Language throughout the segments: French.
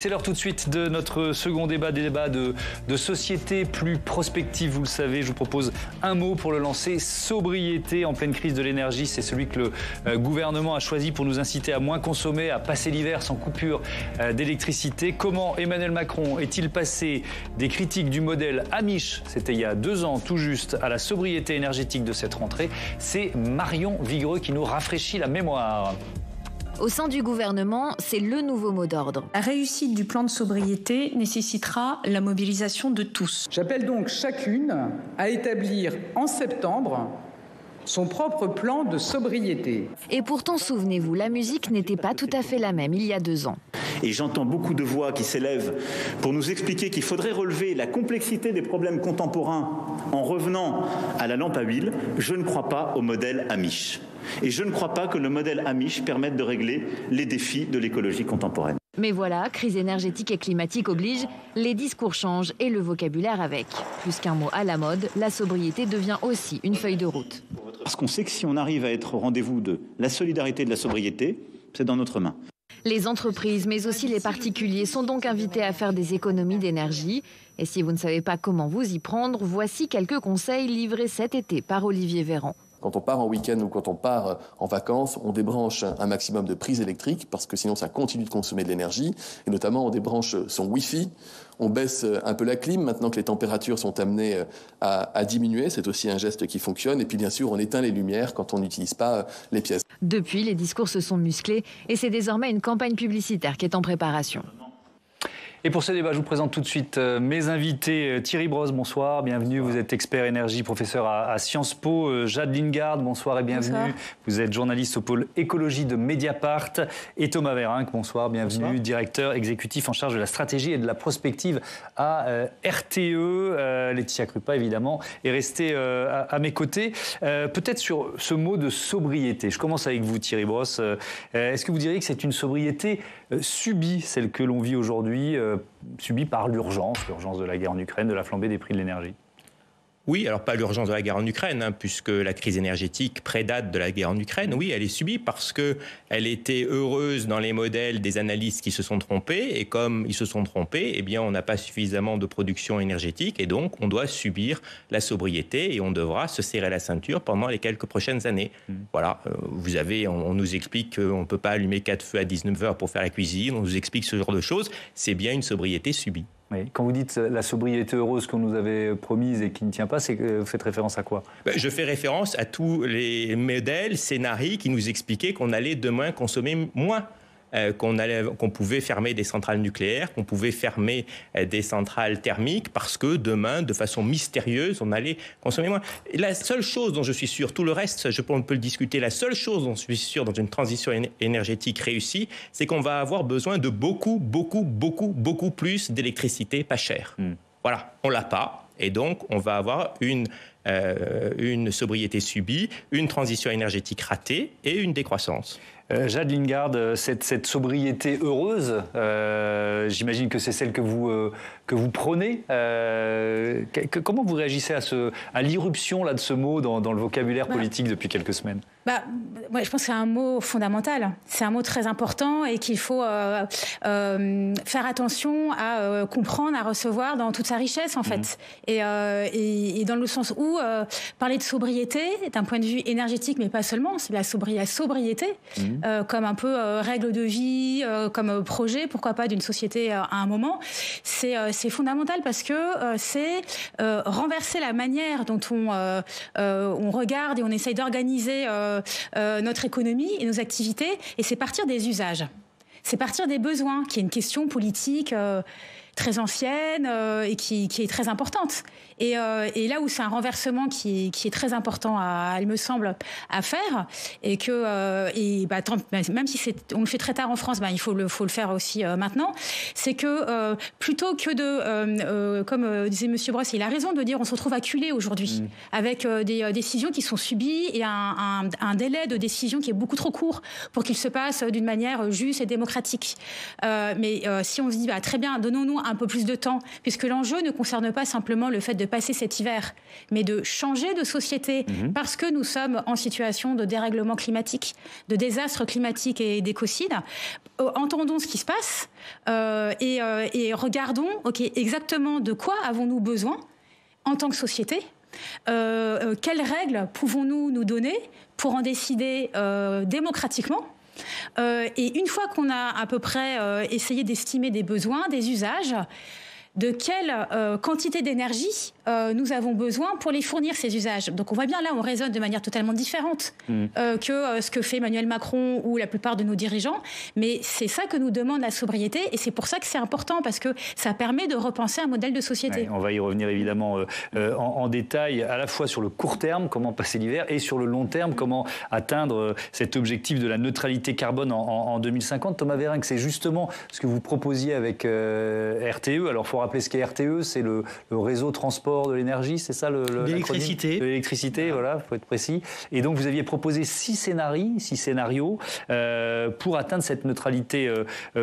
C'est l'heure tout de suite de notre second débat, des débats de société plus prospective. Vous le savez, je vous propose un mot pour le lancer, sobriété en pleine crise de l'énergie. C'est celui que le gouvernement a choisi pour nous inciter à moins consommer, à passer l'hiver sans coupure d'électricité. Comment Emmanuel Macron est-il passé des critiques du modèle Amish, c'était il y a 2 ans tout juste, à la sobriété énergétique de cette rentrée? C'est Marion Vigreux qui nous rafraîchit la mémoire. Au sein du gouvernement, c'est le nouveau mot d'ordre. La réussite du plan de sobriété nécessitera la mobilisation de tous. J'appelle donc chacune à établir en septembre son propre plan de sobriété. Et pourtant, souvenez-vous, la musique n'était pas tout à fait la même il y a 2 ans. Et j'entends beaucoup de voix qui s'élèvent pour nous expliquer qu'il faudrait relever la complexité des problèmes contemporains en revenant à la lampe à huile. Je ne crois pas au modèle Amish. Et je ne crois pas que le modèle Amish permette de régler les défis de l'écologie contemporaine. Mais voilà, crise énergétique et climatique oblige, les discours changent et le vocabulaire avec. Plus qu'un mot à la mode, la sobriété devient aussi une feuille de route. Parce qu'on sait que si on arrive à être au rendez-vous de la solidarité et de la sobriété, c'est dans notre main. Les entreprises, mais aussi les particuliers, sont donc invités à faire des économies d'énergie. Et si vous ne savez pas comment vous y prendre, voici quelques conseils livrés cet été par Olivier Véran. Quand on part en week-end ou quand on part en vacances, on débranche un maximum de prises électriques parce que sinon ça continue de consommer de l'énergie. Et notamment, on débranche son Wi-Fi, on baisse un peu la clim maintenant que les températures sont amenées à diminuer. C'est aussi un geste qui fonctionne. Et puis bien sûr, on éteint les lumières quand on n'utilise pas les pièces. Depuis, les discours se sont musclés et c'est désormais une campagne publicitaire qui est en préparation. Et pour ce débat, je vous présente tout de suite mes invités. Thierry Brosse, bonsoir, bienvenue. Vous êtes expert énergie, professeur à Sciences Po. Jade Lingard, bonsoir et bienvenue. Bonsoir. Vous êtes journaliste au pôle écologie de Mediapart. Et Thomas Vérinck, bonsoir, bienvenue. Bonsoir. Directeur exécutif en charge de la stratégie et de la prospective à RTE. Laetitia Krupa, évidemment, est restée à mes côtés. Peut-être sur ce mot de sobriété. Je commence avec vous, Thierry Brosse. Est-ce que vous diriez que c'est une sobriété subie, celle que l'on vit aujourd'hui, subie par l'urgence de la guerre en Ukraine, de la flambée des prix de l'énergie? Oui, alors pas l'urgence de la guerre en Ukraine, puisque la crise énergétique prédate de la guerre en Ukraine. Oui, elle est subie parce qu'elle était heureuse dans les modèles des analystes qui se sont trompés. Et comme ils se sont trompés, eh bien, on n'a pas suffisamment de production énergétique. Et donc, on doit subir la sobriété et on devra se serrer la ceinture pendant les quelques prochaines années. Voilà, on nous explique qu'on ne peut pas allumer 4 feux à 19 heures pour faire la cuisine. On nous explique ce genre de choses. C'est bien une sobriété subie. Oui. Quand vous dites la sobriété heureuse qu'on nous avait promise et qui ne tient pas, vous faites référence à quoi? Je fais référence à tous les modèles, scénarios qui nous expliquaient qu'on allait demain consommer moins. Qu'on pouvait fermer des centrales nucléaires, qu'on pouvait fermer des centrales thermiques parce que demain, de façon mystérieuse, on allait consommer moins. Et la seule chose dont je suis sûr, tout le reste, on peut le discuter, la seule chose dont je suis sûr dans une transition énergétique réussie, c'est qu'on va avoir besoin de beaucoup plus d'électricité pas chère. Voilà, on l'a pas. Et donc, on va avoir une sobriété subie, une transition énergétique ratée et une décroissance. Jade Lingard, cette sobriété heureuse, j'imagine que c'est celle que vous prônez. Comment vous réagissez à l'irruption de ce mot dans le vocabulaire politique depuis quelques semaines? Ouais, je pense que c'est un mot fondamental. C'est un mot très important et qu'il faut faire attention à comprendre, à recevoir dans toute sa richesse, en fait. Et dans le sens où parler de sobriété, d'un point de vue énergétique, mais pas seulement, c'est la sobriété, comme un peu règle de vie, comme projet, pourquoi pas, d'une société à un moment. C'est fondamental parce que c'est renverser la manière dont on regarde et on essaye d'organiser notre économie et nos activités, et c'est partir des usages. C'est partir des besoins, qui est une question politique très ancienne et qui est très importante. Et là où c'est un renversement qui est très important, il me semble, à faire, et que même si on le fait très tard en France, il faut le faire aussi maintenant, c'est que plutôt que de, comme disait Monsieur Brosse, il a raison de dire, on se retrouve acculé aujourd'hui avec des décisions qui sont subies et un délai de décision qui est beaucoup trop court pour qu'il se passe d'une manière juste et démocratique. Mais si on se dit très bien, donnons-nous un peu plus de temps, puisque l'enjeu ne concerne pas simplement le fait de passer cet hiver, mais de changer de société, parce que nous sommes en situation de dérèglement climatique, de désastre climatique et d'écocide. Entendons ce qui se passe et regardons exactement de quoi avons-nous besoin en tant que société. Quelles règles pouvons-nous nous donner pour en décider démocratiquement ? Et une fois qu'on a à peu près essayé d'estimer des besoins, des usages, de quelle quantité d'énergie nous avons besoin pour les fournir, ces usages. Donc on voit bien là, on raisonne de manière totalement différente que ce que fait Emmanuel Macron ou la plupart de nos dirigeants. Mais c'est ça que nous demande la sobriété et c'est pour ça que c'est important, parce que ça permet de repenser un modèle de société. Ouais, on va y revenir évidemment en détail, à la fois sur le court terme, comment passer l'hiver, et sur le long terme, comment atteindre cet objectif de la neutralité carbone en 2050. Thomas Vérinck, c'est justement ce que vous proposiez avec RTE. Alors il faut rappeler ce qu'est RTE, c'est le réseau transport de l'énergie, c'est ça l'électricité. De l'électricité, voilà, faut être précis. Et donc vous aviez proposé 6 scénarios pour atteindre cette neutralité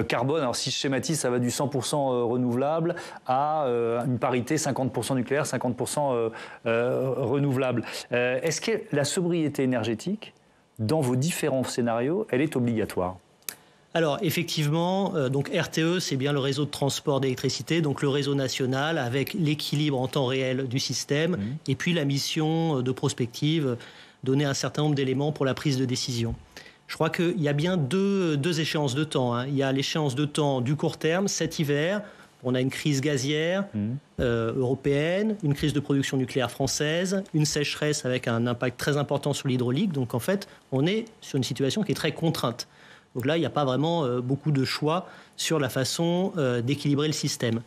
carbone. Alors si je schématise, ça va du 100% renouvelable à une parité 50% nucléaire, 50% renouvelable. Est-ce que la sobriété énergétique, dans vos différents scénarios, elle est obligatoire ? Alors effectivement, donc RTE, c'est bien le réseau de transport d'électricité, donc le réseau national avec l'équilibre en temps réel du système et puis la mission de prospective, donner un certain nombre d'éléments pour la prise de décision. Je crois qu'il y a bien deux échéances de temps. Il y a l'échéance de temps du court terme, cet hiver. On a une crise gazière européenne, une crise de production nucléaire française, une sécheresse avec un impact très important sur l'hydraulique. Donc en fait, on est sur une situation qui est très contrainte. Donc là, il n'y a pas vraiment beaucoup de choix sur la façon d'équilibrer le système.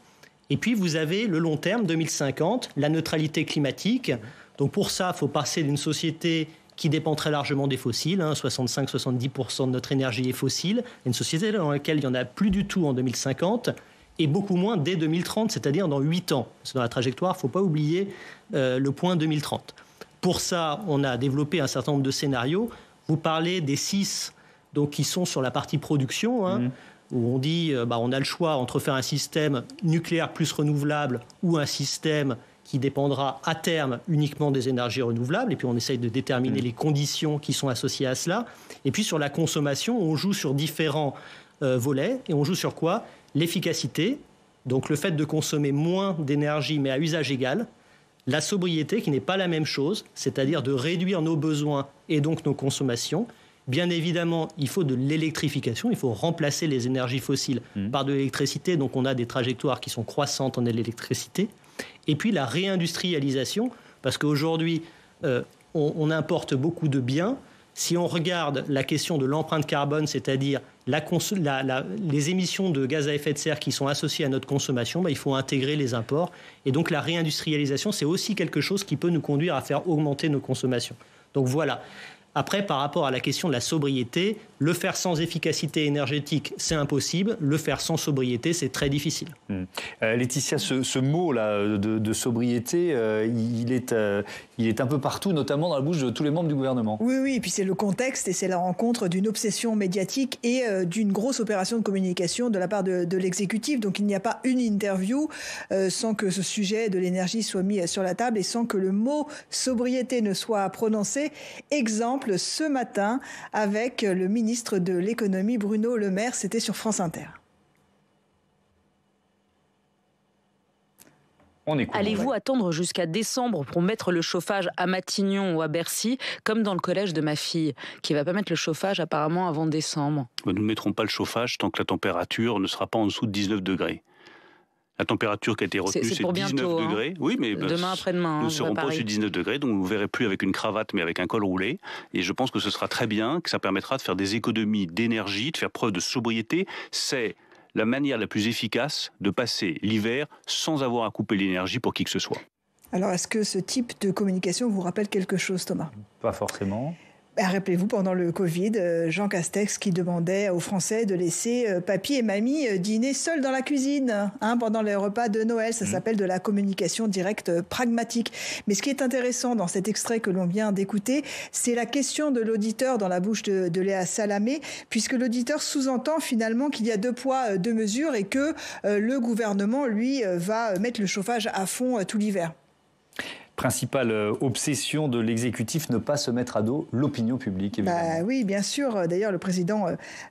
Et puis, vous avez le long terme, 2050, la neutralité climatique. Donc pour ça, il faut passer d'une société qui dépend très largement des fossiles, 65-70% de notre énergie est fossile, à une société dans laquelle il n'y en a plus du tout en 2050, et beaucoup moins dès 2030, c'est-à-dire dans 8 ans. Parce que dans la trajectoire, il ne faut pas oublier le point 2030. Pour ça, on a développé un certain nombre de scénarios. Vous parlez des 6 donc qui sont sur la partie production, où on dit on a le choix entre faire un système nucléaire plus renouvelable ou un système qui dépendra à terme uniquement des énergies renouvelables, et puis on essaye de déterminer les conditions qui sont associées à cela. Et puis sur la consommation, on joue sur différents volets, et on joue sur quoi ? L'efficacité, donc le fait de consommer moins d'énergie mais à usage égal, la sobriété qui n'est pas la même chose, c'est-à-dire de réduire nos besoins et donc nos consommations. Bien évidemment, il faut de l'électrification, il faut remplacer les énergies fossiles par de l'électricité, donc on a des trajectoires qui sont croissantes en électricité. Et puis la réindustrialisation, parce qu'aujourd'hui, on importe beaucoup de biens. Si on regarde la question de l'empreinte carbone, c'est-à-dire les émissions de gaz à effet de serre qui sont associées à notre consommation, il faut intégrer les imports. Et donc la réindustrialisation, c'est aussi quelque chose qui peut nous conduire à faire augmenter nos consommations. Donc voilà. Après, par rapport à la question de la sobriété, le faire sans efficacité énergétique, c'est impossible. Le faire sans sobriété, c'est très difficile. Laetitia, ce mot-là de sobriété, il est un peu partout, notamment dans la bouche de tous les membres du gouvernement. Oui, et puis c'est le contexte et c'est la rencontre d'une obsession médiatique et d'une grosse opération de communication de la part de l'exécutif. Donc il n'y a pas une interview sans que ce sujet de l'énergie soit mis sur la table et sans que le mot sobriété ne soit prononcé. Exemple, ce matin avec le ministre de l'économie Bruno Le Maire, c'était sur France Inter. Allez-vous attendre jusqu'à décembre pour mettre le chauffage à Matignon ou à Bercy, comme dans le collège de ma fille, qui ne va pas mettre le chauffage apparemment avant décembre? Nous ne mettrons pas le chauffage tant que la température ne sera pas en dessous de 19 degrés. La température qui a été retenue, c'est 19 degrés. Oui, mais demain après-demain, nous ne serons pas au-dessus de 19 degrés, donc vous ne verrez plus avec une cravate, mais avec un col roulé. Et je pense que ce sera très bien, que ça permettra de faire des économies d'énergie, de faire preuve de sobriété. C'est la manière la plus efficace de passer l'hiver sans avoir à couper l'énergie pour qui que ce soit. Alors, est-ce que ce type de communication vous rappelle quelque chose, Thomas ? Pas forcément. Rappelez-vous, pendant le Covid, Jean Castex qui demandait aux Français de laisser papy et mamie dîner seuls dans la cuisine pendant les repas de Noël. Ça s'appelle de la communication directe pragmatique. Mais ce qui est intéressant dans cet extrait que l'on vient d'écouter, c'est la question de l'auditeur dans la bouche de Léa Salamé, puisque l'auditeur sous-entend finalement qu'il y a 2 poids, 2 mesures et que le gouvernement, lui, va mettre le chauffage à fond tout l'hiver. Principale obsession de l'exécutif, ne pas se mettre à dos l'opinion publique, évidemment. Oui, bien sûr. D'ailleurs, le président,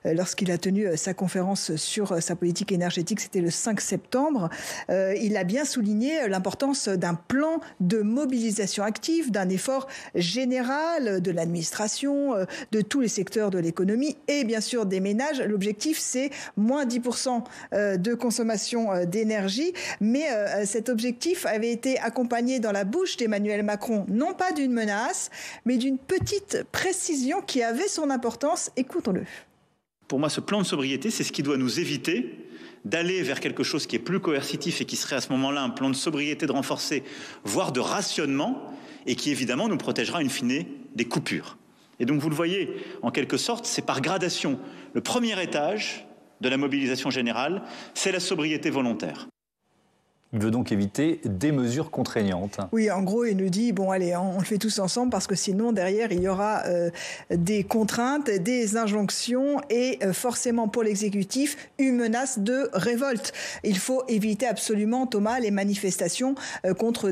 lorsqu'il a tenu sa conférence sur sa politique énergétique, c'était le 5 septembre, il a bien souligné l'importance d'un plan de mobilisation active, d'un effort général de l'administration, de tous les secteurs de l'économie et bien sûr des ménages. L'objectif, c'est moins 10% de consommation d'énergie, mais cet objectif avait été accompagné dans la bouche d'Emmanuel Macron, non pas d'une menace, mais d'une petite précision qui avait son importance. Écoutons-le. Pour moi, ce plan de sobriété, c'est ce qui doit nous éviter d'aller vers quelque chose qui est plus coercitif et qui serait à ce moment-là un plan de sobriété de renforcer, voire de rationnement, et qui évidemment nous protégera in fine des coupures. Et donc vous le voyez, en quelque sorte, c'est par gradation. Le premier étage de la mobilisation générale, c'est la sobriété volontaire. Il veut donc éviter des mesures contraignantes. Oui, en gros, il nous dit, bon, allez, on le fait tous ensemble parce que sinon, derrière, il y aura des contraintes, des injonctions et forcément pour l'exécutif, une menace de révolte. Il faut éviter absolument, Thomas, les manifestations contre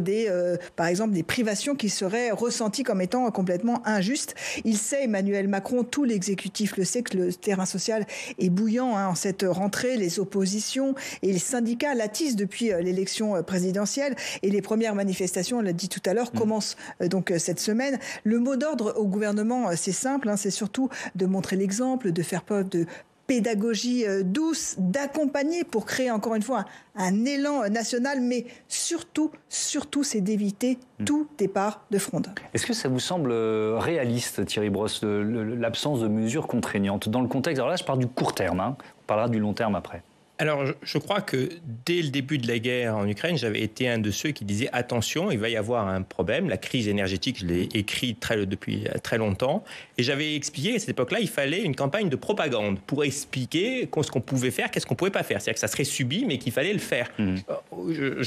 par exemple, des privations qui seraient ressenties comme étant complètement injustes. Il sait, Emmanuel Macron, tout l'exécutif le sait, que le terrain social est bouillant en cette rentrée. Les oppositions et les syndicats l'attissent depuis l'élection présidentielle et les premières manifestations, on l'a dit tout à l'heure, commencent donc cette semaine. Le mot d'ordre au gouvernement, c'est simple, c'est surtout de montrer l'exemple, de faire preuve de pédagogie douce, d'accompagner pour créer encore une fois un élan national, mais surtout, c'est d'éviter tout départ de fronde. Est-ce que ça vous semble réaliste, Thierry Brosse, l'absence de mesures contraignantes dans le contexte? Alors là, je parle du court terme, on parlera du long terme après. Alors, je crois que dès le début de la guerre en Ukraine, j'avais été un de ceux qui disaient « Attention, il va y avoir un problème, la crise énergétique, je l'ai écrit depuis très longtemps. » Et j'avais expliqué qu'à cette époque-là, il fallait une campagne de propagande pour expliquer ce qu'on pouvait faire, qu'est-ce qu'on ne pouvait pas faire. C'est-à-dire que ça serait subi, mais qu'il fallait le faire.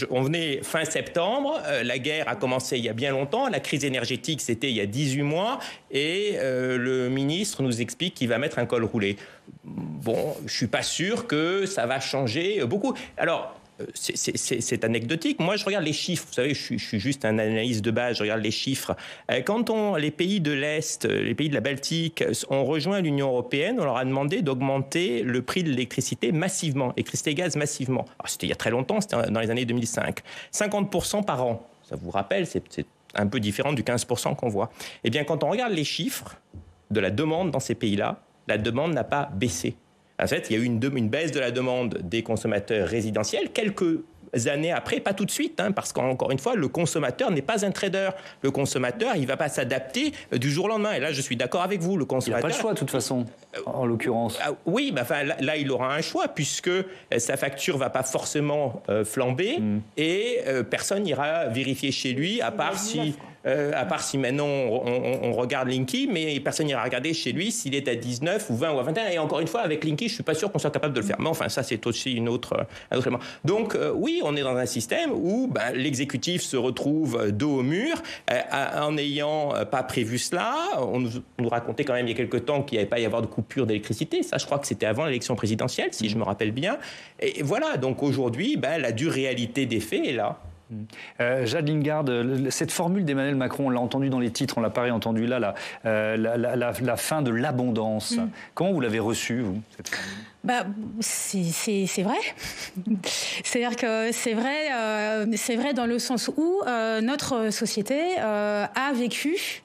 On venait fin septembre, la guerre a commencé il y a bien longtemps, la crise énergétique, c'était il y a 18 mois, et le ministre nous explique qu'il va mettre un col roulé. Bon, je ne suis pas sûr que ça va changer beaucoup. Alors, c'est anecdotique. Moi, je regarde les chiffres. Vous savez, je suis juste un analyste de base. Je regarde les chiffres. Quand les pays de l'Est, les pays de la Baltique ont rejoint l'Union européenne, on leur a demandé d'augmenter le prix de l'électricité massivement, l'électricité et gaz massivement. Alors, c'était il y a très longtemps, c'était dans les années 2005. 50% par an. Ça vous rappelle, c'est un peu différent du 15% qu'on voit. Eh bien, quand on regarde les chiffres de la demande dans ces pays-là, la demande n'a pas baissé. En fait, il y a eu une baisse de la demande des consommateurs résidentiels quelques années après, pas tout de suite, parce qu'encore une fois, le consommateur n'est pas un trader. Le consommateur, il ne va pas s'adapter du jour au lendemain. Et là, je suis d'accord avec vous, le consommateur... Il n'a pas le choix, de toute façon, en l'occurrence. Oui, là, il aura un choix, puisque sa facture ne va pas forcément flamber, et personne n'ira vérifier chez lui, à part si maintenant on regarde Linky, mais personne n'ira regarder chez lui s'il est à 19 ou 20 ou à 21. Et encore une fois, avec Linky, je ne suis pas sûr qu'on soit capable de le faire. Mais enfin, ça, c'est aussi un autre élément. Donc, oui, on est dans un système où l'exécutif se retrouve dos au mur en n'ayant pas prévu cela. On nous racontait quand même il y a quelque temps qu'il n'y avait pas y avoir de coupure d'électricité. Ça, je crois que c'était avant l'élection présidentielle, si je me rappelle bien. Et voilà, donc aujourd'hui, la dure réalité des faits est là. Jade Lingard, cette formule d'Emmanuel Macron, on l'a entendu dans les titres, on l'a pas réentendu là, la fin de l'abondance. Comment vous l'avez reçue, vous, cette formule? C'est vrai. C'est-à-dire que c'est vrai dans le sens où notre société a vécu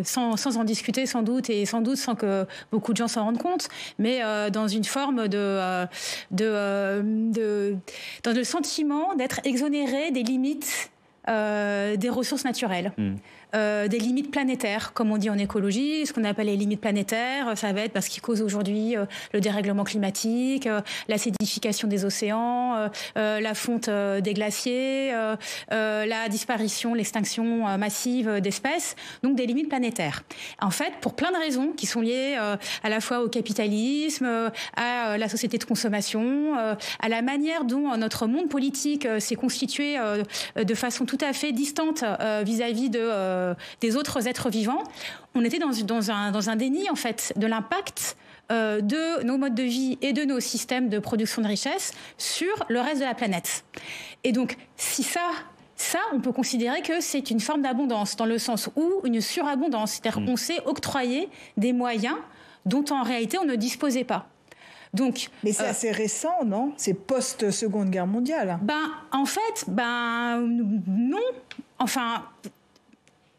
sans en discuter sans doute, et sans doute sans que beaucoup de gens s'en rendent compte, mais dans une forme dans le sentiment d'être exonéré des limites des ressources naturelles. des limites planétaires, comme on dit en écologie, ce qu'on appelle les limites planétaires. Ça va être ce qui cause aujourd'hui le dérèglement climatique, l'acidification des océans, la fonte des glaciers, la disparition, l'extinction massive d'espèces, donc des limites planétaires. En fait, pour plein de raisons qui sont liées à la fois au capitalisme, à la société de consommation, à la manière dont notre monde politique s'est constitué de façon tout à fait distante vis-à-vis des autres êtres vivants. On était dans un déni, en fait, de l'impact de nos modes de vie et de nos systèmes de production de richesse sur le reste de la planète. Et donc, si ça, on peut considérer que c'est une forme d'abondance, dans le sens où une surabondance, c'est-à-dire qu'on s'est octroyé des moyens dont en réalité on ne disposait pas. Donc, mais c'est assez récent, non? C'est post-Seconde Guerre mondiale. En fait, non. Enfin,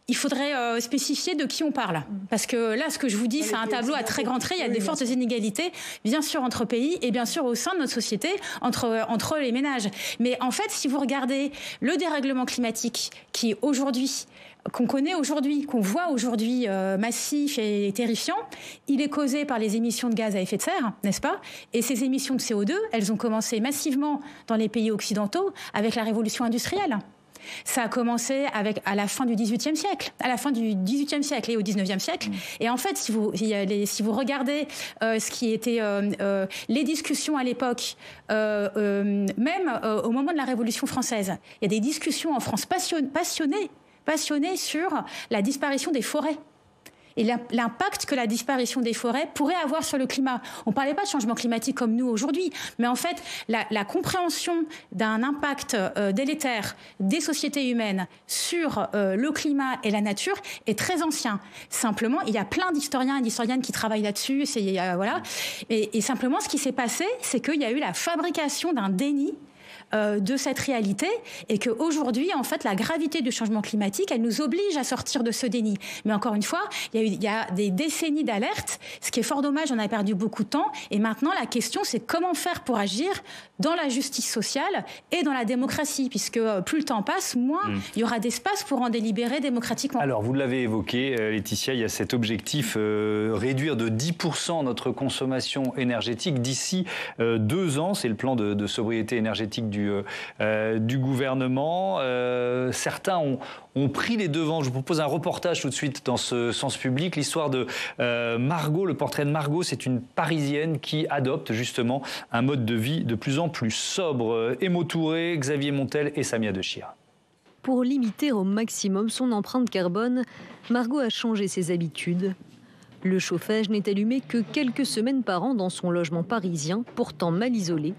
il faudrait spécifier de qui on parle. Parce que là, ce que je vous dis, c'est un tableau à très grands traits. Il y a des fortes inégalités, bien sûr, entre pays et bien sûr au sein de notre société, entre les ménages. Mais en fait, si vous regardez le dérèglement climatique qui aujourd'hui, qu'on connaît aujourd'hui, qu'on voit aujourd'hui massif et terrifiant, il est causé par les émissions de gaz à effet de serre, n'est-ce pas? Et ces émissions de CO2, elles ont commencé massivement dans les pays occidentaux avec la révolution industrielle. Ça a commencé à la fin du XVIIIe siècle, et au XIXe siècle. Et en fait, si vous regardez ce qui était les discussions à l'époque, même au moment de la Révolution française, il y a des discussions en France passionnées sur la disparition des forêts. Et l'impact que la disparition des forêts pourrait avoir sur le climat. On ne parlait pas de changement climatique comme nous aujourd'hui, mais en fait, la compréhension d'un impact délétère des sociétés humaines sur le climat et la nature est très ancien. Simplement, il y a plein d'historiens et d'historiennes qui travaillent là-dessus. Voilà. Et simplement, ce qui s'est passé, c'est qu'il y a eu la fabrication d'un déni de cette réalité et qu'aujourd'hui, en fait, la gravité du changement climatique, elle nous oblige à sortir de ce déni. Mais encore une fois, il y a des décennies d'alerte, ce qui est fort dommage, on a perdu beaucoup de temps. Et maintenant, la question, c'est comment faire pour agir dans la justice sociale et dans la démocratie, puisque plus le temps passe, moins il y aura d'espace pour en délibérer démocratiquement. Alors, vous l'avez évoqué, Laetitia, il y a cet objectif réduire de 10% notre consommation énergétique d'ici 2 ans. C'est le plan de sobriété énergétique du gouvernement. Certains ont pris les devants. Je vous propose un reportage tout de suite dans ce sens public. L'histoire de Margot, le portrait de Margot, c'est une Parisienne qui adopte justement un mode de vie de plus en plus sobre. Emo Touré, Xavier Montel et Samia Dechir. Pour limiter au maximum son empreinte carbone, Margot a changé ses habitudes. Le chauffage n'est allumé que quelques semaines par an dans son logement parisien, pourtant mal isolé.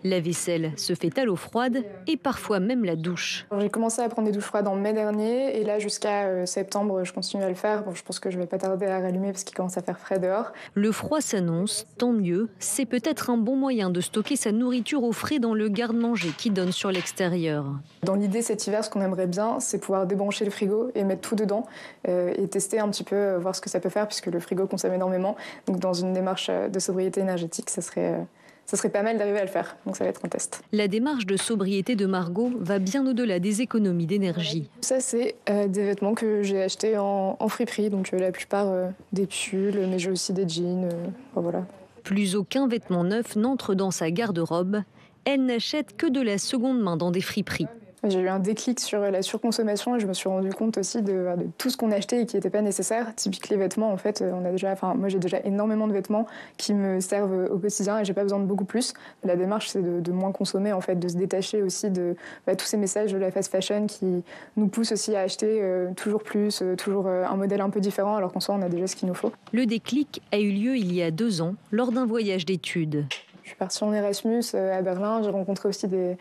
La vaisselle se fait à l'eau froide et parfois même la douche. J'ai commencé à prendre des douches froides en mai dernier et là jusqu'à septembre je continue à le faire. Bon, je pense que je vais pas tarder à rallumer parce qu'il commence à faire frais dehors. Le froid s'annonce, tant mieux. C'est peut-être un bon moyen de stocker sa nourriture au frais dans le garde-manger qui donne sur l'extérieur. Dans l'idée cet hiver, ce qu'on aimerait bien, c'est pouvoir débrancher le frigo et mettre tout dedans et tester un petit peu, voir ce que ça peut faire puisque le frigo consomme énormément. Donc dans une démarche de sobriété énergétique, ça serait pas mal d'arriver à le faire, donc ça va être un test. La démarche de sobriété de Margot va bien au-delà des économies d'énergie. Ça, c'est des vêtements que j'ai achetés en friperie, donc la plupart des pulls, mais j'ai aussi des jeans, voilà. Plus aucun vêtement neuf n'entre dans sa garde-robe. Elle n'achète que de la seconde main dans des friperies. J'ai eu un déclic sur la surconsommation et je me suis rendu compte aussi de tout ce qu'on achetait et qui n'était pas nécessaire. Typique les vêtements, en fait, moi j'ai déjà énormément de vêtements qui me servent au quotidien et j'ai pas besoin de beaucoup plus. La démarche, c'est de moins consommer, en fait, de se détacher aussi de tous ces messages de la fast fashion qui nous poussent aussi à acheter toujours plus, toujours un modèle un peu différent, alors qu'en soi on a déjà ce qu'il nous faut. Le déclic a eu lieu il y a 2 ans, lors d'un voyage d'études. Je suis partie en Erasmus à Berlin, j'ai rencontré aussi des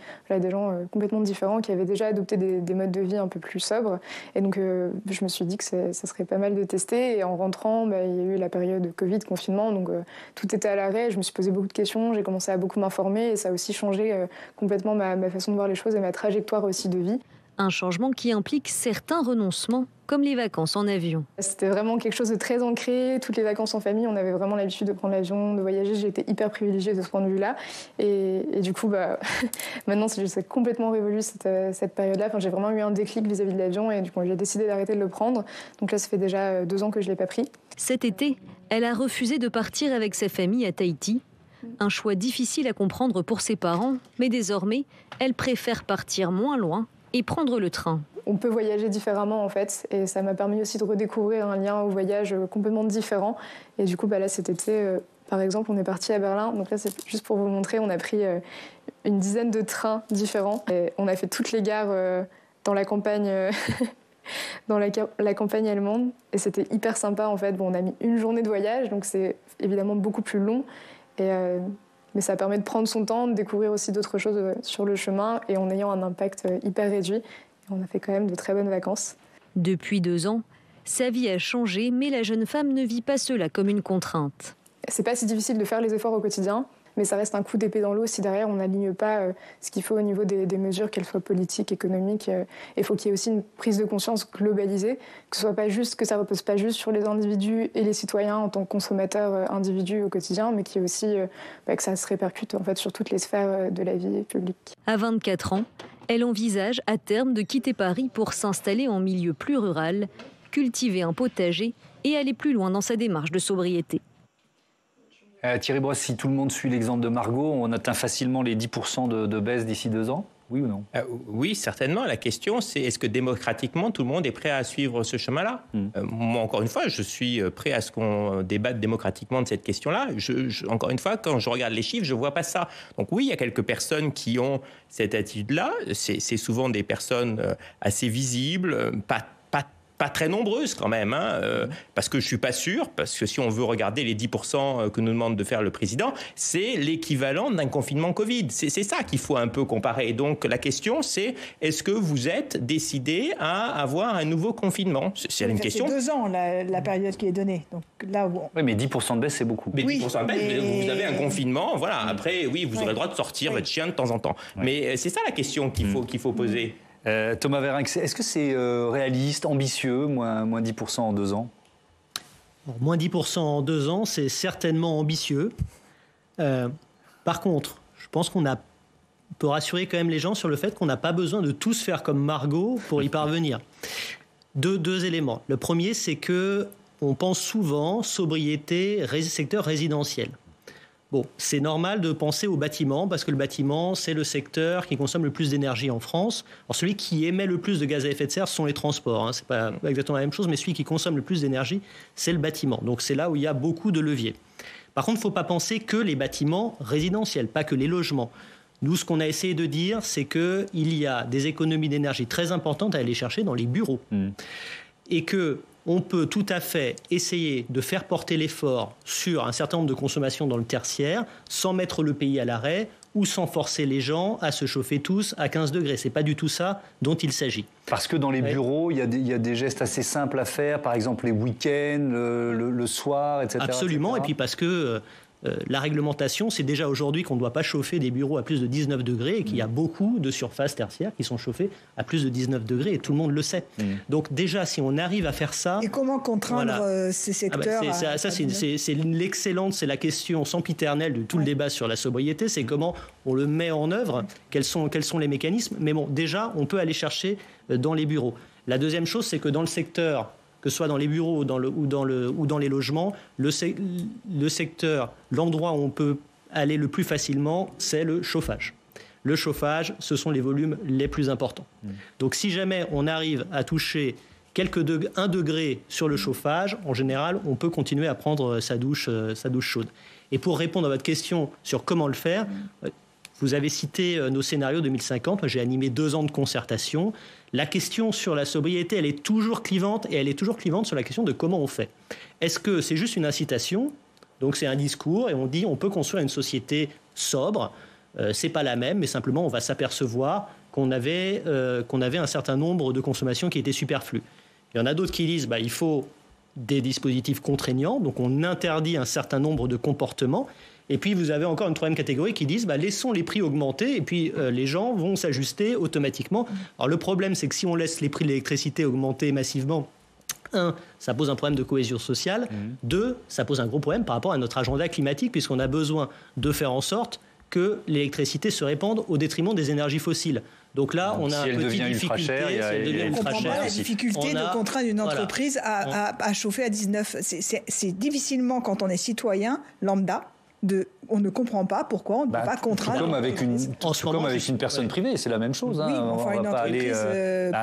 gens complètement différents qui avaient déjà adopté des modes de vie un peu plus sobres. Et donc je me suis dit que ça serait pas mal de tester. Et en rentrant, il y a eu la période Covid, confinement, donc tout était à l'arrêt. Je me suis posé beaucoup de questions, j'ai commencé à beaucoup m'informer et ça a aussi changé complètement ma façon de voir les choses et ma trajectoire aussi de vie. Un changement qui implique certains renoncements, comme les vacances en avion. C'était vraiment quelque chose de très ancré. Toutes les vacances en famille, on avait vraiment l'habitude de prendre l'avion, de voyager. J'ai été hyper privilégiée de ce point de vue-là. Et du coup, maintenant, c'est complètement révolu cette période-là. Enfin, j'ai vraiment eu un déclic vis-à-vis de l'avion et du coup, j'ai décidé d'arrêter de le prendre. Donc là, ça fait déjà 2 ans que je ne l'ai pas pris. Cet été, elle a refusé de partir avec sa famille à Tahiti. Un choix difficile à comprendre pour ses parents, mais désormais, elle préfère partir moins loin et prendre le train. On peut voyager différemment en fait, et ça m'a permis aussi de redécouvrir un lien au voyage complètement différent. Et du coup, là cet été, par exemple, on est parti à Berlin. Donc là, c'est juste pour vous montrer, on a pris une dizaine de trains différents. Et on a fait toutes les gares dans la campagne, dans la campagne allemande. Et c'était hyper sympa en fait. Bon, on a mis 1 journée de voyage, donc c'est évidemment beaucoup plus long. Mais ça permet de prendre son temps, de découvrir aussi d'autres choses sur le chemin et en ayant un impact hyper réduit. On a fait quand même de très bonnes vacances. Depuis 2 ans, sa vie a changé, mais la jeune femme ne vit pas cela comme une contrainte. C'est pas si difficile de faire les efforts au quotidien, mais ça reste un coup d'épée dans l'eau si derrière on n'aligne pas ce qu'il faut au niveau des mesures, qu'elles soient politiques, économiques. Il faut qu'il y ait aussi une prise de conscience globalisée, que ça repose pas juste sur les individus et les citoyens en tant que consommateurs individus au quotidien, mais qu'il y ait aussi que ça se répercute en fait sur toutes les sphères de la vie publique. À 24 ans, elle envisage à terme de quitter Paris pour s'installer en milieu plus rural, cultiver un potager et aller plus loin dans sa démarche de sobriété. Thierry Brosse, si tout le monde suit l'exemple de Margot, on atteint facilement les 10% de baisse d'ici 2 ans ? Oui ou non ? Oui, certainement. La question, c'est est-ce que démocratiquement, tout le monde est prêt à suivre ce chemin-là ? Moi, encore une fois, je suis prêt à ce qu'on débatte démocratiquement de cette question-là. Encore une fois, quand je regarde les chiffres, je ne vois pas ça. Donc oui, il y a quelques personnes qui ont cette attitude-là. C'est souvent des personnes assez visibles, pas très nombreuses quand même, parce que je ne suis pas sûr, parce que si on veut regarder les 10% que nous demande de faire le président, c'est l'équivalent d'un confinement Covid. C'est ça qu'il faut un peu comparer. Donc la question, c'est est-ce que vous êtes décidé à avoir un nouveau confinement ? C'est une question. C'est 2 ans la période qui est donnée. Donc, là où Oui, mais 10% de baisse, c'est beaucoup. Mais 10% de baisse, vous avez un confinement, voilà. Après, oui, vous aurez le droit de sortir votre chien de temps en temps. Mais c'est ça la question qu'il faut poser. Thomas Verinck, est-ce que c'est réaliste, ambitieux, moins 10% en 2 ans ? Alors, moins 10% en 2 ans, c'est certainement ambitieux. Par contre, je pense qu'on peut rassurer quand même les gens sur le fait qu'on n'a pas besoin de tous faire comme Margot pour y parvenir. Deux éléments. Le premier, c'est qu'on pense souvent sobriété, secteur résidentiel. Bon, c'est normal de penser au bâtiment, parce que le bâtiment, c'est le secteur qui consomme le plus d'énergie en France. Alors, celui qui émet le plus de gaz à effet de serre, ce sont les transports. Ce n'est pas exactement la même chose, mais celui qui consomme le plus d'énergie, c'est le bâtiment. Donc, c'est là où il y a beaucoup de leviers. Par contre, il ne faut pas penser que les bâtiments résidentiels, pas que les logements. Nous, ce qu'on a essayé de dire, c'est qu'il y a des économies d'énergie très importantes à aller chercher dans les bureaux. Et qu'on peut tout à fait essayer de faire porter l'effort sur un certain nombre de consommations dans le tertiaire sans mettre le pays à l'arrêt ou sans forcer les gens à se chauffer tous à 15 degrés. Ce n'est pas du tout ça dont il s'agit. Parce que dans les bureaux, il y a des gestes assez simples à faire, par exemple les week-ends, le soir, etc. Absolument, etc. Et puis parce que la réglementation, c'est déjà aujourd'hui qu'on ne doit pas chauffer des bureaux à plus de 19 degrés et qu'il y a beaucoup de surfaces tertiaires qui sont chauffées à plus de 19 degrés et tout le monde le sait. Donc déjà, si on arrive à faire ça... Et comment contraindre ces secteurs c'est l'excellente, c'est la question sempiternelle de tout le débat sur la sobriété, c'est comment on le met en œuvre, quels sont les mécanismes. Mais bon, déjà, on peut aller chercher dans les bureaux. La deuxième chose, c'est que dans le secteur... que ce soit dans les bureaux ou dans les logements, le secteur, l'endroit où on peut aller le plus facilement, c'est le chauffage. Le chauffage, ce sont les volumes les plus importants. Donc si jamais on arrive à toucher 1 degré sur le chauffage, en général, on peut continuer à prendre sa douche chaude. Et pour répondre à votre question sur comment le faire, vous avez cité nos scénarios 2050. Moi, j'ai animé 2 ans de concertation. La question sur la sobriété, elle est toujours clivante, et elle est toujours clivante sur la question de comment on fait. Est-ce que c'est juste une incitation ? Donc c'est un discours, et on dit on peut construire une société sobre. C'est pas la même, mais simplement on va s'apercevoir qu'on avait un certain nombre de consommations qui étaient superflues. Il y en a d'autres qui disent il faut des dispositifs contraignants, donc on interdit un certain nombre de comportements. Et puis vous avez encore une troisième catégorie qui disent laissons les prix augmenter et puis les gens vont s'ajuster automatiquement. Alors le problème, c'est que si on laisse les prix de l'électricité augmenter massivement, 1, ça pose un problème de cohésion sociale. 2, ça pose un gros problème par rapport à notre agenda climatique, puisqu'on a besoin de faire en sorte que l'électricité se répande au détriment des énergies fossiles. Donc là, on a un petit difficulté. On ne comprend pas la difficulté de contraindre une entreprise à chauffer à 19. C'est difficilement, quand on est citoyen lambda, on ne comprend pas pourquoi on ne peut pas contraindre. Comme avec une personne privée, c'est la même chose. Oui, enfin, on va pas aller.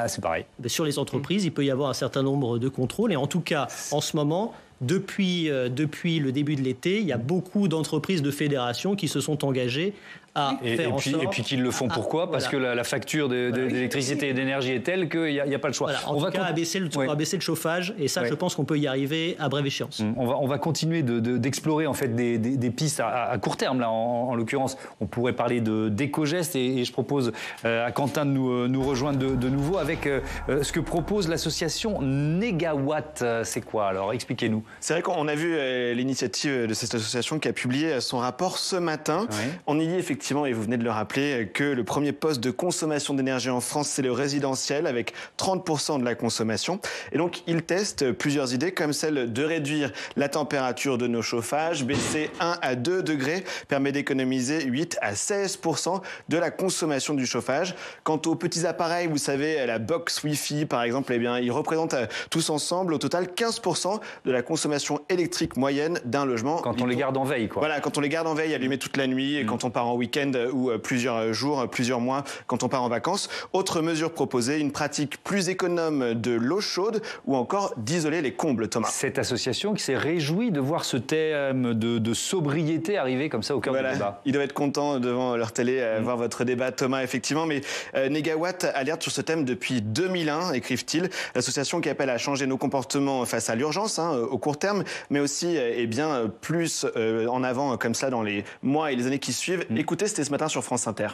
C'est pareil. Sur les entreprises, il peut y avoir un certain nombre de contrôles. Et en tout cas, en ce moment, depuis le début de l'été, il y a beaucoup d'entreprises, de fédérations qui se sont engagées à faire en sorte... Et puis qu'ils le font pourquoi ? Parce que la facture d'électricité et d'énergie est telle qu'il n'y a pas le choix. Voilà, on va abaisser le chauffage, et ça, je pense qu'on peut y arriver à brève échéance. On va continuer d'explorer en fait des pistes à court terme. Là, en l'occurrence, on pourrait parler d'éco-gestes, et je propose à Quentin de nous rejoindre de nouveau avec ce que propose l'association Négawatt. C'est quoi alors ? Expliquez-nous. C'est vrai qu'on a vu l'initiative de cette association qui a publié son rapport ce matin. Oui. On y dit effectivement, et vous venez de le rappeler, que le premier poste de consommation d'énergie en France, c'est le résidentiel, avec 30% de la consommation. Et donc, ils testent plusieurs idées, comme celle de réduire la température de nos chauffages. Baisser 1 à 2 degrés permet d'économiser 8 à 16% de la consommation du chauffage. Quant aux petits appareils, vous savez, la box Wi-Fi, par exemple, eh bien, ils représentent tous ensemble, au total, 15% de la consommation électrique moyenne d'un logement. Quand on les garde en veille, quoi. Voilà, quand on les garde en veille, allumés toute la nuit, et quand on part en week-end ou plusieurs jours, plusieurs mois, quand on part en vacances. Autre mesure proposée, une pratique plus économe de l'eau chaude ou encore d'isoler les combles, Thomas. Cette association qui s'est réjouie de voir ce thème de sobriété arriver comme ça au cœur du débat. Ils doivent être contents devant leur télé voir votre débat, Thomas, effectivement. Mais Négawatt alerte sur ce thème depuis 2001, écrivent-ils. L'association qui appelle à changer nos comportements face à l'urgence, au court terme, mais aussi plus en avant comme ça dans les mois et les années qui suivent. Écoutez, c'était ce matin sur France Inter.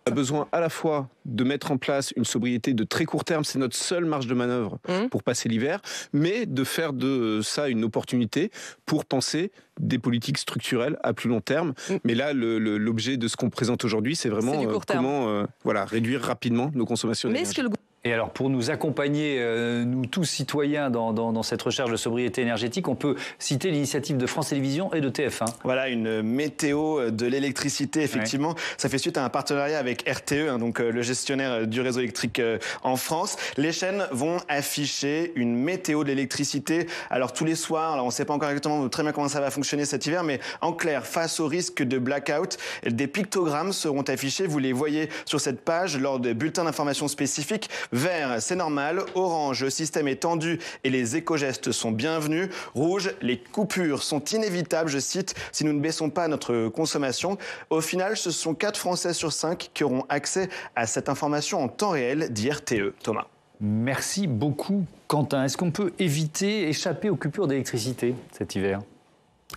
On a besoin à la fois de mettre en place une sobriété de très court terme, c'est notre seule marge de manœuvre pour passer l'hiver, mais de faire de ça une opportunité pour penser des politiques structurelles à plus long terme. Mais là, l'objet de ce qu'on présente aujourd'hui, c'est vraiment comment réduire rapidement nos consommations d'énergie. Et alors, pour nous accompagner, nous tous citoyens, dans cette recherche de sobriété énergétique, on peut citer l'initiative de France Télévisions et de TF1. Voilà, une météo de l'électricité, effectivement. Ouais. Ça fait suite à un partenariat avec RTE, donc le gestionnaire du réseau électrique en France. Les chaînes vont afficher une météo de l'électricité. Alors, tous les soirs, alors on ne sait pas encore exactement très bien comment ça va fonctionner cet hiver, mais en clair, face au risque de blackout, des pictogrammes seront affichés. Vous les voyez sur cette page lors des bulletins d'information spécifiques. Vert, c'est normal. Orange, le système est tendu et les éco-gestes sont bienvenus. Rouge, les coupures sont inévitables, je cite, si nous ne baissons pas notre consommation. Au final, ce sont 4 Français sur 5 qui auront accès à cette information en temps réel, dit RTE. Thomas. Merci beaucoup, Quentin. Est-ce qu'on peut échapper aux coupures d'électricité cet hiver ?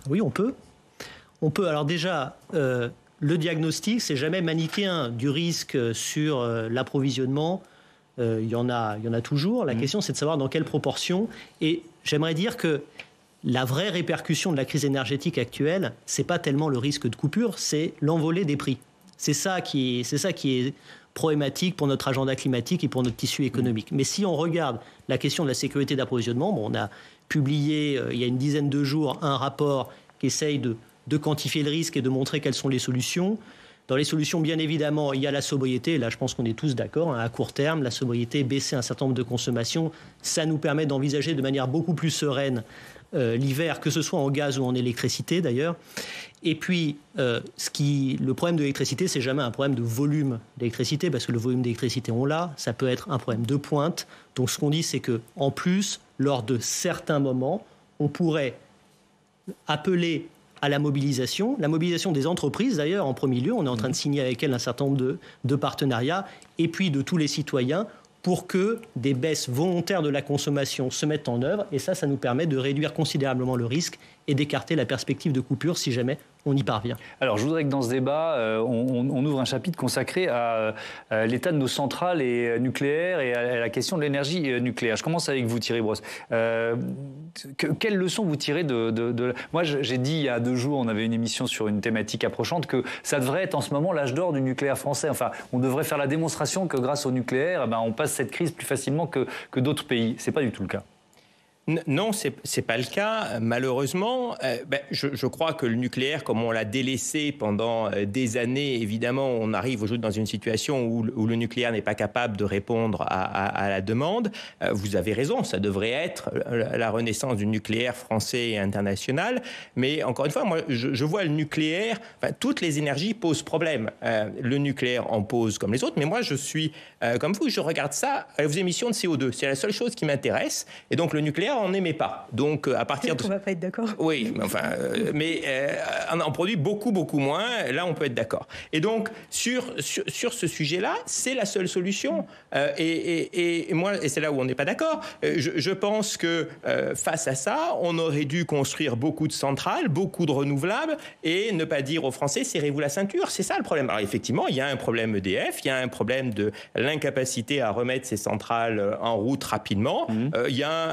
Oui, on peut. On peut. Alors déjà, le diagnostic, c'est jamais manichéen du risque sur l'approvisionnement. Il y en a toujours. La question, c'est de savoir dans quelle proportion. Et j'aimerais dire que la vraie répercussion de la crise énergétique actuelle, c'est pas tellement le risque de coupure, c'est l'envolée des prix. C'est ça qui est problématique pour notre agenda climatique et pour notre tissu économique. Mais si on regarde la question de la sécurité d'approvisionnement, on a publié il y a une dizaine de jours un rapport qui essaye de quantifier le risque et de montrer quelles sont les solutions. Dans les solutions, bien évidemment, il y a la sobriété. Là, je pense qu'on est tous d'accord. À court terme, la sobriété, baisser un certain nombre de consommations, ça nous permet d'envisager de manière beaucoup plus sereine l'hiver, que ce soit en gaz ou en électricité d'ailleurs. Et puis, le problème de l'électricité, c'est jamais un problème de volume d'électricité, parce que le volume d'électricité, on l'a. Ça peut être un problème de pointe. Donc, ce qu'on dit, c'est qu'en plus, lors de certains moments, on pourrait appeler à la mobilisation des entreprises d'ailleurs en premier lieu. On est en train de signer avec elles un certain nombre de partenariats, et puis de tous les citoyens, pour que des baisses volontaires de la consommation se mettent en œuvre. Et ça nous permet de réduire considérablement le risque et d'écarter la perspective de coupure si jamais on y parvient. Alors, je voudrais que dans ce débat, on ouvre un chapitre consacré à l'état de nos centrales nucléaires et à la question de l'énergie nucléaire. Je commence avec vous, Thierry Brosse. Quelles leçons vous tirez de... Moi, j'ai dit il y a 2 jours, on avait une émission sur une thématique approchante, que ça devrait être en ce moment l'âge d'or du nucléaire français. Enfin, on devrait faire la démonstration que grâce au nucléaire, on passe cette crise plus facilement que d'autres pays. C'est pas du tout le cas. Non, c'est pas le cas. Malheureusement, je crois que le nucléaire, comme on l'a délaissé pendant des années, évidemment, on arrive aujourd'hui dans une situation où le nucléaire n'est pas capable de répondre à la demande. Vous avez raison, ça devrait être la renaissance du nucléaire français et international. Mais encore une fois, moi, je vois le nucléaire, toutes les énergies posent problème. Le nucléaire en pose comme les autres, mais moi, je suis comme vous, je regarde ça aux émissions de CO2. C'est la seule chose qui m'intéresse. Et donc, le nucléaire, on n'aimait pas. Donc, à partir de... On ne va pas être d'accord. Oui, mais on en produit beaucoup, beaucoup moins. Là, on peut être d'accord. Et donc, sur ce sujet-là, c'est la seule solution. Et moi, et c'est là où on n'est pas d'accord, je pense que face à ça, on aurait dû construire beaucoup de centrales, beaucoup de renouvelables, et ne pas dire aux Français, serrez-vous la ceinture. C'est ça le problème. Alors, effectivement, il y a un problème EDF, il y a un problème de l'incapacité à remettre ces centrales en route rapidement. Il y a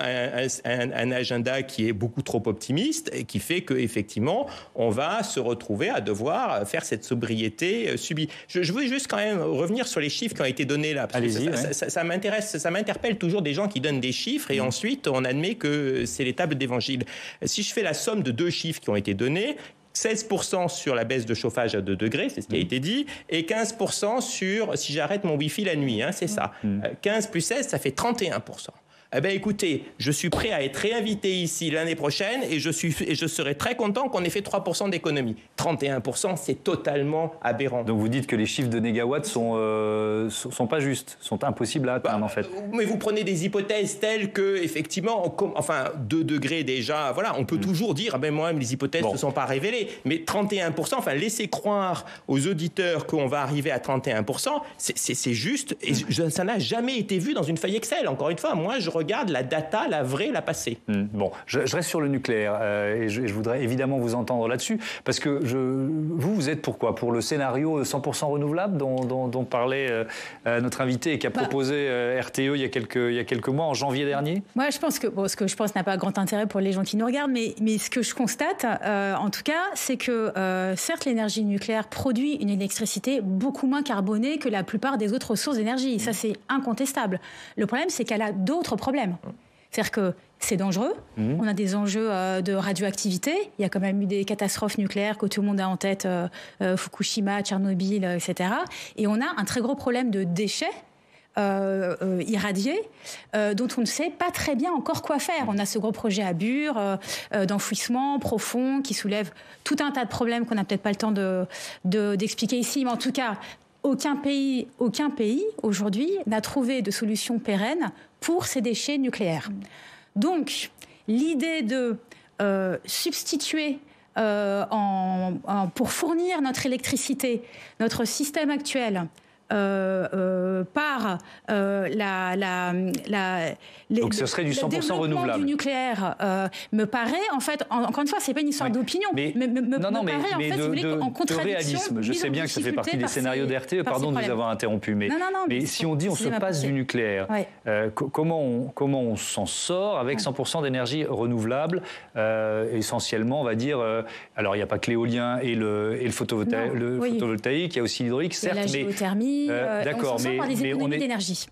un agenda qui est beaucoup trop optimiste et qui fait qu'effectivement, on va se retrouver à devoir faire cette sobriété subie. Je veux juste quand même revenir sur les chiffres qui ont été donnés là. Parce que ça m'intéresse, ça m'interpelle toujours des gens qui donnent des chiffres et ensuite on admet que c'est les tables d'évangile. Si je fais la somme de 2 chiffres qui ont été donnés, 16% sur la baisse de chauffage à 2 degrés, c'est ce qui a été dit, et 15% sur si j'arrête mon Wi-Fi la nuit, c'est ça. 15 plus 16, ça fait 31%. Eh bien, écoutez, je suis prêt à être réinvité ici l'année prochaine et je serai très content qu'on ait fait 3% d'économie. 31%, c'est totalement aberrant. Donc vous dites que les chiffres de négawatts sont pas justes, sont impossibles à atteindre en fait. Mais vous prenez des hypothèses telles que, effectivement, 2 degrés déjà, voilà, on peut toujours dire, moi-même, les hypothèses ne sont pas révélées. Mais 31%, laissez croire aux auditeurs qu'on va arriver à 31%, c'est juste, et ça n'a jamais été vu dans une feuille Excel. Encore une fois, moi, je regarde la data, la vraie, la passée. Bon, je reste sur le nucléaire et je voudrais évidemment vous entendre là-dessus parce que vous êtes pour quoi ? Pour le scénario 100% renouvelable dont parlait notre invité et qu'a proposé RTE il y a quelques mois, en janvier dernier ? Moi, je pense que ce que je pense n'a pas grand intérêt pour les gens qui nous regardent, mais ce que je constate, en tout cas, c'est que certes, l'énergie nucléaire produit une électricité beaucoup moins carbonée que la plupart des autres sources d'énergie. Ça, c'est incontestable. Le problème, c'est qu'elle a d'autres problèmes. C'est-à-dire que c'est dangereux, on a des enjeux de radioactivité, il y a quand même eu des catastrophes nucléaires que tout le monde a en tête, Fukushima, Tchernobyl, etc. Et on a un très gros problème de déchets irradiés dont on ne sait pas très bien encore quoi faire. On a ce gros projet à Bure d'enfouissement profond qui soulève tout un tas de problèmes qu'on n'a peut-être pas le temps d'expliquer ici, mais en tout cas, aucun pays aujourd'hui n'a trouvé de solution pérenne pour ces déchets nucléaires. Donc, l'idée de substituer pour fournir notre électricité, notre système actuel, par donc ce serait du 100% renouvelable. Du nucléaire me paraît, en fait, encore une fois, c'est pas une histoire d'opinion, mais de réalisme. Je sais bien que ça fait partie des scénarios d'RTE, pardon de vous avoir interrompu, mais si on dit on se passe du nucléaire, comment on s'en sort avec 100% d'énergie renouvelable, essentiellement, on va dire, alors il n'y a pas que l'éolien et le photovoltaïque, il y a aussi l'hydraulique, certes, la géothermie, d'accord, on s'en sort par des économies d'énergie.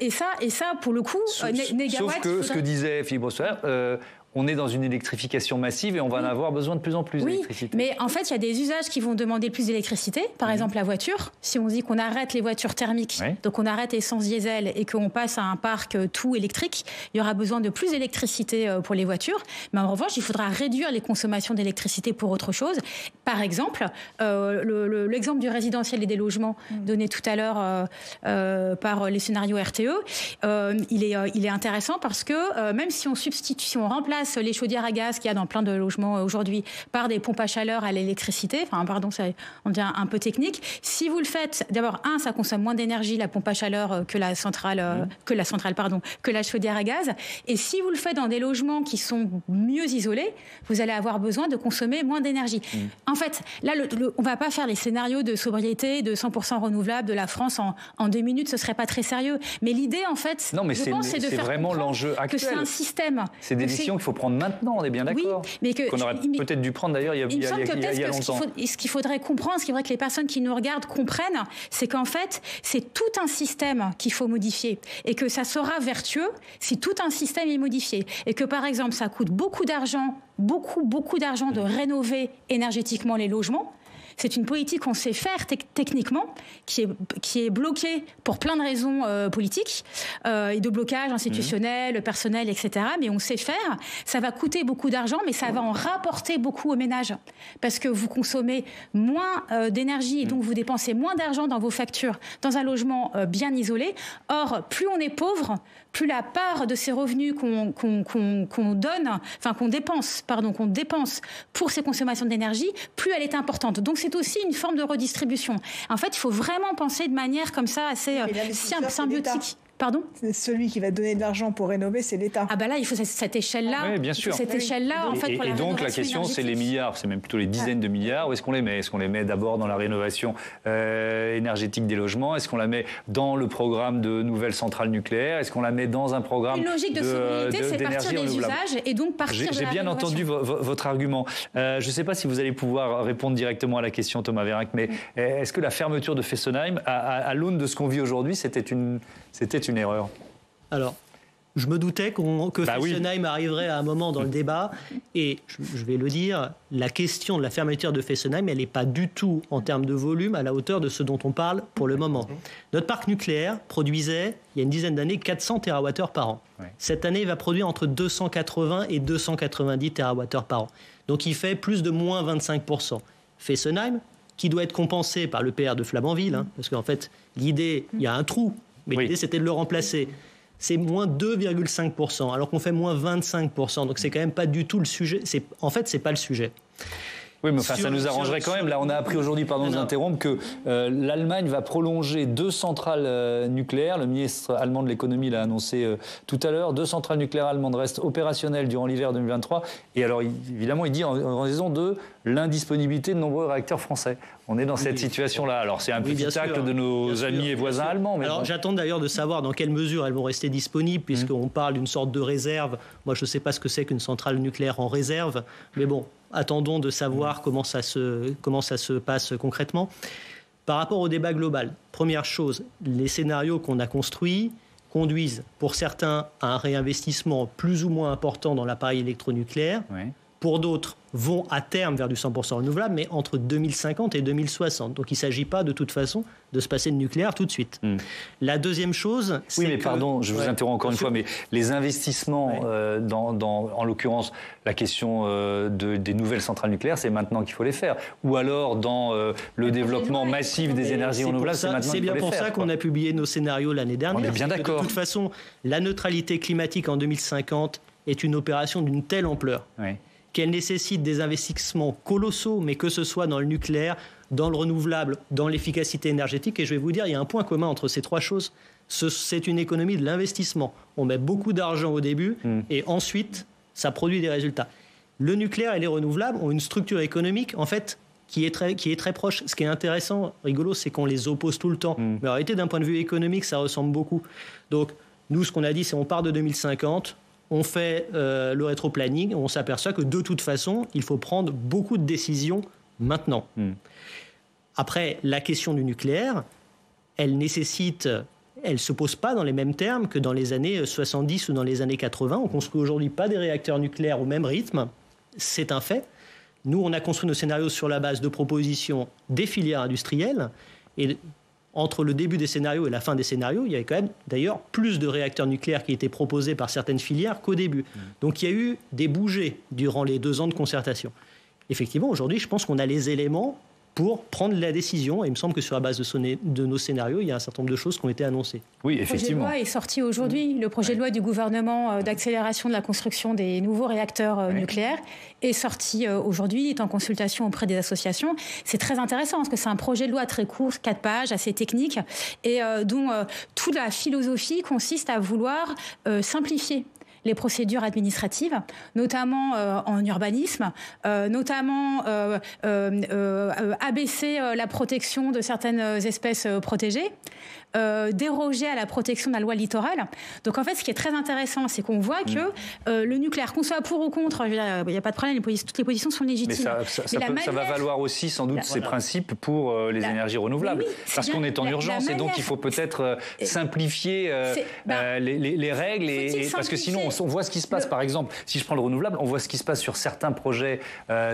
Et ça, pour le coup, sauf que ce que disait Philippe Brossoir, on est dans une électrification massive et on va en avoir besoin de plus en plus d'électricité. Mais en fait, il y a des usages qui vont demander plus d'électricité. Par exemple, la voiture. Si on dit qu'on arrête les voitures thermiques, donc on arrête essence diesel et qu'on passe à un parc tout électrique, il y aura besoin de plus d'électricité pour les voitures. Mais en revanche, il faudra réduire les consommations d'électricité pour autre chose. Par exemple, l'exemple du résidentiel et des logements donné tout à l'heure par les scénarios RTE, il est intéressant parce que même si on remplace remplace les chaudières à gaz qu'il y a dans plein de logements aujourd'hui par des pompes à chaleur à l'électricité, on devient un peu technique. Si vous le faites, d'abord, ça consomme moins d'énergie, la pompe à chaleur, que la chaudière à gaz. Et si vous le faites dans des logements qui sont mieux isolés, vous allez avoir besoin de consommer moins d'énergie. En fait, là, on va pas faire les scénarios de sobriété, de 100% renouvelable de la France en 2 minutes, ce serait pas très sérieux. Mais l'idée, en fait, c'est de faire vraiment l'enjeu actuel. Que c'est un système. C'est des décisions qu'il faut prendre maintenant, on est bien d'accord. Oui, mais qu'on aurait peut-être dû prendre d'ailleurs il y a longtemps. Ce qu'il faudrait comprendre, ce qu'il faudrait que les personnes qui nous regardent comprennent, c'est qu'en fait, c'est tout un système qu'il faut modifier et que ça sera vertueux si tout un système est modifié. Et que, par exemple, ça coûte beaucoup d'argent de rénover énergétiquement les logements. C'est une politique qu'on sait faire techniquement, qui est bloquée pour plein de raisons politiques et de blocage institutionnel, personnel, etc. Mais on sait faire. Ça va coûter beaucoup d'argent, mais ça va en rapporter beaucoup aux ménages. Parce que vous consommez moins d'énergie et donc vous dépensez moins d'argent dans vos factures dans un logement bien isolé. Or, plus on est pauvre, plus la part de ces revenus qu'on dépense pour ces consommations d'énergie, plus elle est importante. Donc c'est aussi une forme de redistribution. En fait, il faut vraiment penser de manière comme ça assez symbiotique. Pardon ? Celui qui va donner de l'argent pour rénover, c'est l'État. Ah bah là, il faut cette échelle-là. Oui, bien sûr. Cette échelle-là, en fait, pour la rénovation. Et donc la question, c'est les milliards, c'est même plutôt les dizaines de milliards. Où est-ce qu'on les met ? Est-ce qu'on les met d'abord dans la rénovation énergétique des logements ? Est-ce qu'on la met dans le programme de nouvelles centrales nucléaires ? Est-ce qu'on la met dans un programme d'énergie renouvelable ? Une logique de sobriété, c'est partir des usages et donc partir de la rénovation. J'ai bien entendu votre argument. Je ne sais pas si vous allez pouvoir répondre directement à la question, Thomas Vérink, mais est-ce que la fermeture de Fessenheim, à l'aune de ce qu'on vit aujourd'hui, c'était une erreur? Alors, je me doutais que Fessenheim arriverait à un moment dans le débat. Et je vais le dire, la question de la fermeture de Fessenheim, elle n'est pas du tout, en termes de volume, à la hauteur de ce dont on parle pour le moment. Notre parc nucléaire produisait, il y a une dizaine d'années, 400 TWh par an. Ouais. Cette année, il va produire entre 280 et 290 TWh par an. Donc, il fait plus de moins 25%. Fessenheim, qui doit être compensé par l'EPR de Flamanville, parce qu'en fait, l'idée, il y a un trou, mais l'idée, c'était de le remplacer. C'est moins 2,5%, alors qu'on fait moins 25%. Donc, c'est quand même pas du tout le sujet. En fait, c'est pas le sujet. Oui, mais ça nous arrangerait quand même. Là, on a appris aujourd'hui, pardon de vous interrompre, que l'Allemagne va prolonger 2 centrales nucléaires. Le ministre allemand de l'économie l'a annoncé tout à l'heure. 2 centrales nucléaires allemandes restent opérationnelles durant l'hiver 2023. Et alors, évidemment, il dit en raison de l'indisponibilité de nombreux réacteurs français. On est dans cette situation-là. Alors, c'est un petit tacle de nos amis et voisins allemands. Mais alors, j'attends d'ailleurs de savoir dans quelle mesure elles vont rester disponibles, puisqu'on parle d'une sorte de réserve. Moi, je ne sais pas ce que c'est qu'une centrale nucléaire en réserve. Mais bon, attendons de savoir comment ça se passe concrètement. Par rapport au débat global, première chose, les scénarios qu'on a construits conduisent pour certains à un réinvestissement plus ou moins important dans l'appareil électronucléaire. Oui. Pour d'autres, vont à terme vers du 100% renouvelable, mais entre 2050 et 2060. Donc il ne s'agit pas de toute façon de se passer de nucléaire tout de suite. La deuxième chose, c'est oui, mais pardon, je vous interromps encore une fois, mais les investissements, en l'occurrence, la question des nouvelles centrales nucléaires, c'est maintenant qu'il faut les faire. Ou alors, dans le développement massif des énergies renouvelables, c'est maintenant qu'il faut les faire. C'est bien pour ça qu'on a publié nos scénarios l'année dernière. On est bien d'accord. De toute façon, la neutralité climatique en 2050 est une opération d'une telle ampleur. Oui. Qu'elle nécessite des investissements colossaux, mais que ce soit dans le nucléaire, dans le renouvelable, dans l'efficacité énergétique. Et je vais vous dire, il y a un point commun entre ces 3 choses. C'est une économie de l'investissement. On met beaucoup d'argent au début et ensuite, ça produit des résultats. Le nucléaire et les renouvelables ont une structure économique, en fait, qui est très proche. Ce qui est intéressant, rigolo, c'est qu'on les oppose tout le temps. Mais en réalité, d'un point de vue économique, ça ressemble beaucoup. Donc, nous, ce qu'on a dit, c'est on part de 2050, on fait le rétro-planning, on s'aperçoit que de toute façon, il faut prendre beaucoup de décisions maintenant. Après, la question du nucléaire, elle se pose pas dans les mêmes termes que dans les années 70 ou dans les années 80. On construit aujourd'hui pas des réacteurs nucléaires au même rythme, c'est un fait. Nous, on a construit nos scénarios sur la base de propositions des filières industrielles et entre le début des scénarios et la fin des scénarios, il y avait quand même d'ailleurs plus de réacteurs nucléaires qui étaient proposés par certaines filières qu'au début. Donc il y a eu des bougées durant les 2 ans de concertation. Effectivement, aujourd'hui, je pense qu'on a les éléments pour prendre la décision. Et il me semble que sur la base de nos scénarios, il y a un certain nombre de choses qui ont été annoncées. Oui, effectivement. Le projet de loi est sorti aujourd'hui. Le projet de loi du gouvernement d'accélération de la construction des nouveaux réacteurs nucléaires est sorti aujourd'hui, est en consultation auprès des associations. C'est très intéressant parce que c'est un projet de loi très court, 4 pages, assez technique, et dont toute la philosophie consiste à vouloir simplifier les procédures administratives, notamment en urbanisme, notamment abaisser la protection de certaines espèces protégées, déroger à la protection de la loi littorale. Donc en fait, ce qui est très intéressant, c'est qu'on voit que le nucléaire, qu'on soit pour ou contre, il n'y a pas de problème, toutes les positions sont légitimes. Mais ça va valoir aussi sans doute ces principes pour les énergies renouvelables, parce qu'on est en urgence et donc il faut peut-être simplifier les règles, parce que sinon on voit ce qui se passe. Par exemple, si je prends le renouvelable, on voit ce qui se passe sur certains projets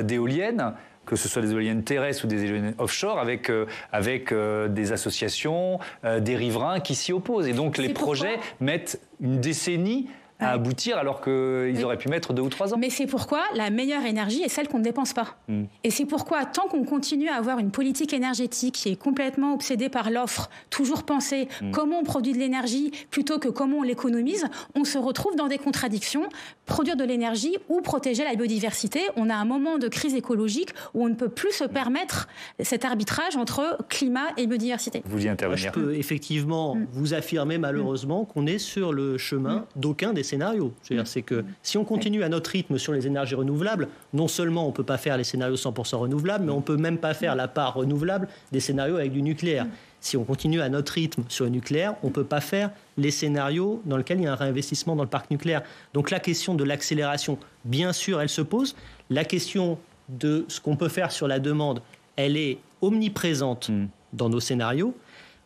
d'éoliennes, que ce soit des éoliennes terrestres ou des éoliennes offshore, avec des associations, des riverains qui s'y opposent. Et donc les projets mettent une décennie à aboutir alors qu'ils auraient pu mettre 2 ou 3 ans. Mais c'est pourquoi la meilleure énergie est celle qu'on ne dépense pas. Et c'est pourquoi tant qu'on continue à avoir une politique énergétique qui est complètement obsédée par l'offre, toujours penser comment on produit de l'énergie plutôt que comment on l'économise, on se retrouve dans des contradictions. Produire de l'énergie ou protéger la biodiversité, on a un moment de crise écologique où on ne peut plus se permettre cet arbitrage entre climat et biodiversité. Vous y intervenir. Je peux effectivement vous affirmer malheureusement qu'on est sur le chemin d'aucun des scénarios. C'est que si on continue à notre rythme sur les énergies renouvelables, non seulement on ne peut pas faire les scénarios 100% renouvelables, mais on ne peut même pas faire la part renouvelable des scénarios avec du nucléaire. Si on continue à notre rythme sur le nucléaire, on ne peut pas faire les scénarios dans lesquels il y a un réinvestissement dans le parc nucléaire. Donc la question de l'accélération, bien sûr, elle se pose. La question de ce qu'on peut faire sur la demande, elle est omniprésente dans nos scénarios.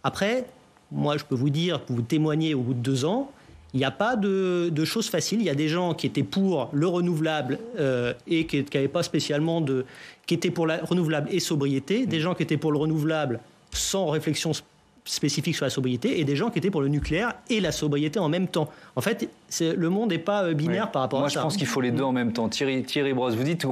Après, moi, je peux vous dire, pour vous témoigner au bout de 2 ans, il n'y a pas de choses faciles. Il y a des gens qui étaient pour le renouvelable et qui n'avaient pas spécialement qui étaient pour la renouvelable et sobriété, des gens qui étaient pour le renouvelable sans réflexion spécifique sur la sobriété, et des gens qui étaient pour le nucléaire et la sobriété en même temps. En fait, le monde n'est pas binaire par rapport à ça. Moi, je pense qu'il faut les deux en même temps. Thierry Brosse, vous dites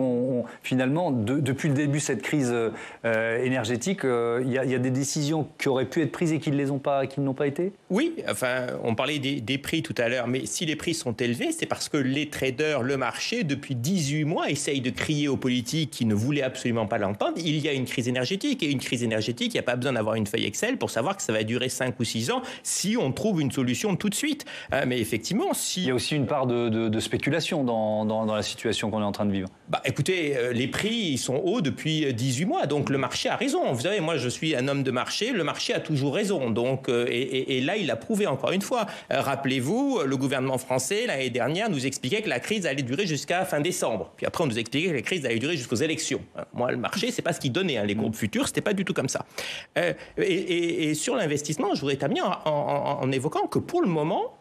finalement, depuis le début de cette crise énergétique, il y a des décisions qui auraient pu être prises et qui ne l'ont pas été ? Oui, enfin, on parlait des prix tout à l'heure, mais si les prix sont élevés, c'est parce que les traders, le marché, depuis 18 mois, essayent de crier aux politiques qui ne voulaient absolument pas l'entendre. Il y a une crise énergétique, et une crise énergétique, il n'y a pas besoin d'avoir une feuille Excel pour savoir que ça va durer 5 ou 6 ans si on trouve une solution tout de suite. Mais effectivement, il y a aussi une part de spéculation dans la situation qu'on est en train de vivre. Écoutez, les prix ils sont hauts depuis 18 mois, donc le marché a raison. Vous savez, moi je suis un homme de marché, le marché a toujours raison. Donc, et là, il l'a prouvé encore une fois. Rappelez-vous, le gouvernement français, l'année dernière, nous expliquait que la crise allait durer jusqu'à fin décembre. Puis après, on nous expliquait que la crise allait durer jusqu'aux élections. Moi, le marché, c'est pas ce qu'il donnait. Les courbes futures, c'était pas du tout comme ça. Et sur l'investissement, je voudrais terminer en évoquant que pour le moment,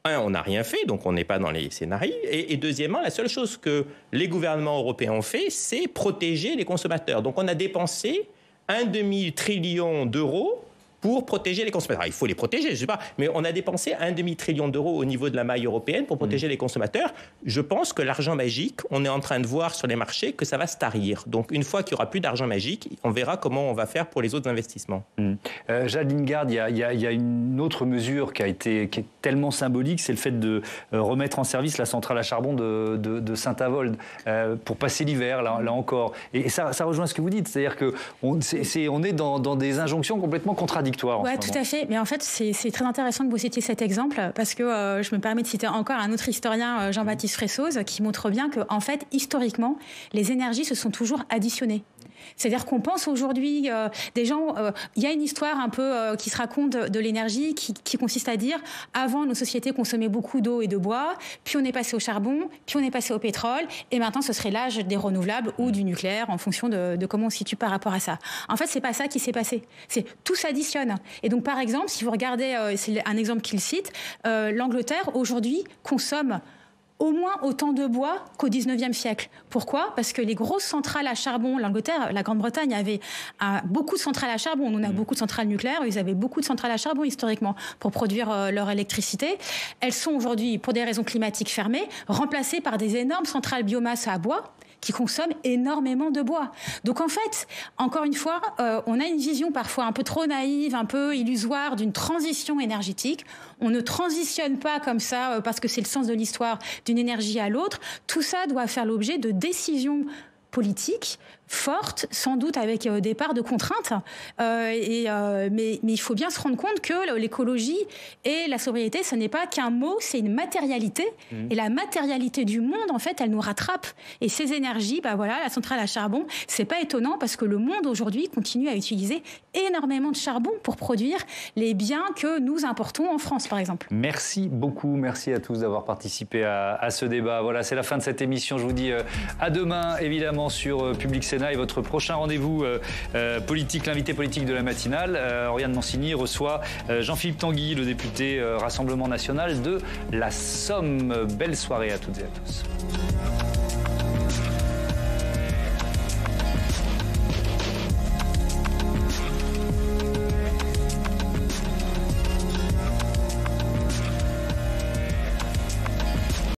on n'a rien fait, donc on n'est pas dans les scénarios. Et deuxièmement, la seule chose que les gouvernements européens ont fait, c'est protéger les consommateurs. Donc on a dépensé 1,5 trillion d'euros pour protéger les consommateurs. Alors, il faut les protéger, je ne sais pas, mais on a dépensé 1,5 trillion d'euros au niveau de la maille européenne pour protéger les consommateurs. Je pense que l'argent magique, on est en train de voir sur les marchés que ça va se tarir. Donc, une fois qu'il n'y aura plus d'argent magique, on verra comment on va faire pour les autres investissements. Jade Lingard, il y a une autre mesure qui est tellement symbolique, c'est le fait de remettre en service la centrale à charbon de Saint-Avold pour passer l'hiver, là encore. Et ça rejoint ce que vous dites, c'est-à-dire qu'on est dans des injonctions complètement contradictoires. Oui, tout à fait. Mais en fait, c'est très intéressant que vous citiez cet exemple parce que je me permets de citer encore un autre historien, Jean-Baptiste Fressoz, qui montre bien que, en fait, historiquement, les énergies se sont toujours additionnées. C'est-à-dire qu'on pense aujourd'hui, des gens, il y a une histoire un peu qui se raconte de l'énergie qui consiste à dire avant nos sociétés consommaient beaucoup d'eau et de bois, puis on est passé au charbon, puis on est passé au pétrole, et maintenant ce serait l'âge des renouvelables ou du nucléaire en fonction de comment on se situe par rapport à ça. En fait, c'est pas ça qui s'est passé. C'est tout s'additionne. Et donc par exemple, si vous regardez, c'est un exemple qu'il cite, l'Angleterre aujourd'hui consomme au moins autant de bois qu'au 19e siècle. Pourquoi ? Parce que les grosses centrales à charbon, l'Angleterre, la Grande-Bretagne avait beaucoup de centrales à charbon. On a beaucoup de centrales nucléaires, ils avaient beaucoup de centrales à charbon historiquement pour produire leur électricité. Elles sont aujourd'hui, pour des raisons climatiques fermées, remplacées par des énormes centrales biomasse à bois qui consomment énormément de bois. Donc en fait, encore une fois, on a une vision parfois un peu trop naïve, un peu illusoire d'une transition énergétique. On ne transitionne pas comme ça parce que c'est le sens de l'histoire d'une énergie à l'autre. Tout ça doit faire l'objet de décisions politiques forte, sans doute avec des parts de contraintes. Mais il faut bien se rendre compte que l'écologie et la sobriété, ce n'est pas qu'un mot, c'est une matérialité. Et la matérialité du monde, en fait, elle nous rattrape. Et ces énergies, la centrale à charbon, c'est pas étonnant parce que le monde aujourd'hui continue à utiliser énormément de charbon pour produire les biens que nous importons en France, par exemple. Merci beaucoup, merci à tous d'avoir participé à ce débat. Voilà, c'est la fin de cette émission. Je vous dis à demain, évidemment, sur Public Sénat et votre prochain rendez-vous politique, l'invité politique de la matinale. Oriane Mancini reçoit Jean-Philippe Tanguy, le député Rassemblement National de la Somme. Belle soirée à toutes et à tous.